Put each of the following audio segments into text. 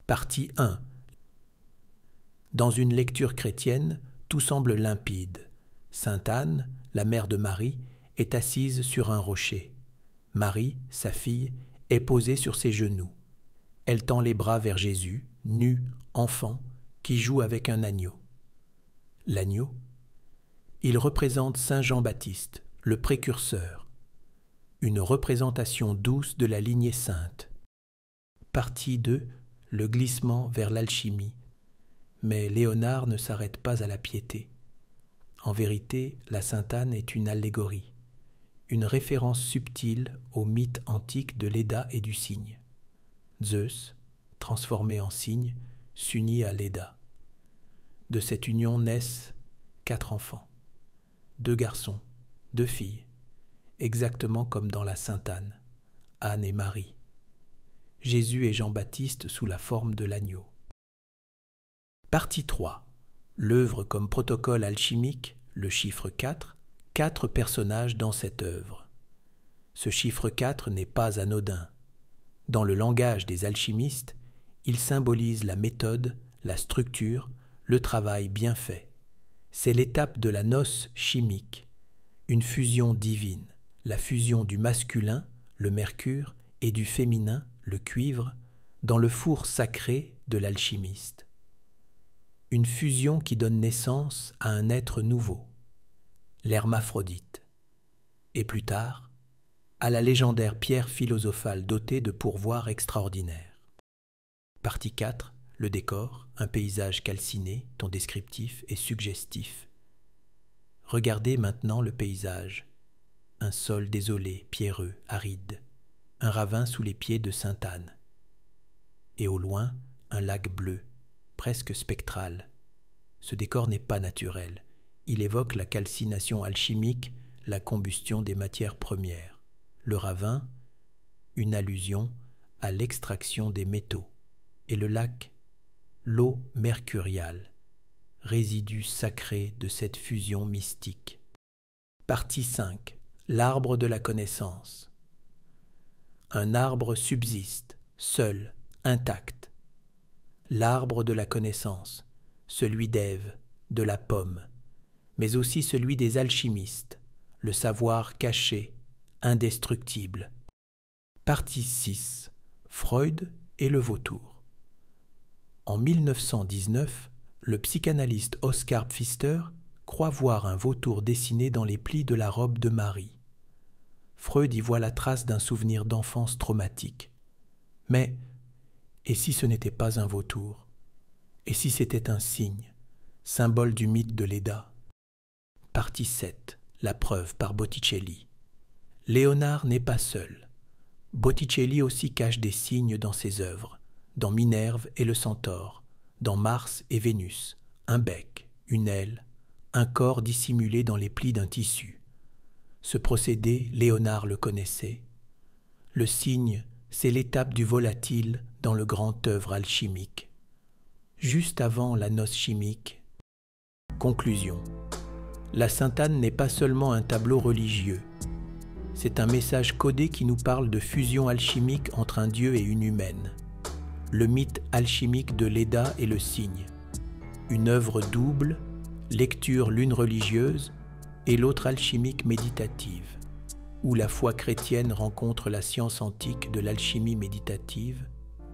Partie 1. Dans une lecture chrétienne, tout semble limpide. Sainte Anne, la mère de Marie, est assise sur un rocher. Marie, sa fille, est posée sur ses genoux. Elle tend les bras vers Jésus, nu, enfant, qui joue avec un agneau. L'agneau, il représente Saint Jean-Baptiste, le précurseur, une représentation douce de la lignée sainte. Partie 2, le glissement vers l'alchimie. Mais Léonard ne s'arrête pas à la piété. En vérité, la Sainte Anne est une allégorie, une référence subtile au mythe antique de Léda et du cygne. Zeus, transformé en cygne, s'unit à Léda. De cette union naissent 4 enfants, 2 garçons, 2 filles, exactement comme dans la Sainte Anne, Anne et Marie. Jésus et Jean-Baptiste sous la forme de l'agneau. Partie 3. L'œuvre comme protocole alchimique, le chiffre 4, 4 personnages dans cette œuvre. Ce chiffre 4 n'est pas anodin. Dans le langage des alchimistes, il symbolise la méthode, la structure, le travail bien fait. C'est l'étape de la noce chimique, une fusion divine, la fusion du masculin, le mercure, et du féminin, le cuivre, dans le four sacré de l'alchimiste. Une fusion qui donne naissance à un être nouveau, l'hermaphrodite, et plus tard, à la légendaire pierre philosophale dotée de pourvoirs extraordinaires. Partie 4, le décor, un paysage calciné, ton descriptif est suggestif. Regardez maintenant le paysage, un sol désolé, pierreux, aride, un ravin sous les pieds de Sainte Anne, et au loin, un lac bleu, presque spectral. Ce décor n'est pas naturel. Il évoque la calcination alchimique, la combustion des matières premières. Le ravin, une allusion à l'extraction des métaux. Et le lac, l'eau mercuriale, résidu sacré de cette fusion mystique. Partie 5. L'arbre de la connaissance. Un arbre subsiste, seul, intact. L'arbre de la connaissance, celui d'Ève, de la pomme, mais aussi celui des alchimistes, le savoir caché, indestructible. Partie 6. Freud et le vautour. En 1919, le psychanalyste Oskar Pfister croit voir un vautour dessiné dans les plis de la robe de Marie. Freud y voit la trace d'un souvenir d'enfance traumatique. Mais, et si ce n'était pas un vautour? Et si c'était un cygne, symbole du mythe de Léda? Partie 7. La preuve par Botticelli. Léonard n'est pas seul. Botticelli aussi cache des signes dans ses œuvres, dans Minerve et le Centaure, dans Mars et Vénus, un bec, une aile, un corps dissimulé dans les plis d'un tissu. Ce procédé, Léonard le connaissait. Le cygne, c'est l'étape du volatile dans le grand œuvre alchimique. Juste avant la noce chimique. Conclusion. La Sainte Anne n'est pas seulement un tableau religieux. C'est un message codé qui nous parle de fusion alchimique entre un dieu et une humaine. Le mythe alchimique de Léda et le cygne. Une œuvre double, lecture l'une religieuse et l'autre alchimique méditative, où la foi chrétienne rencontre la science antique de l'alchimie méditative,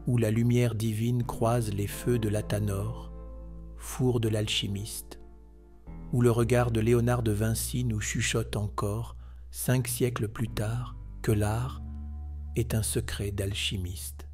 où la lumière divine croise les feux de l'Athanor, four de l'alchimiste, où le regard de Léonard de Vinci nous chuchote encore, 5 siècles plus tard, que l'art est un secret d'alchimiste.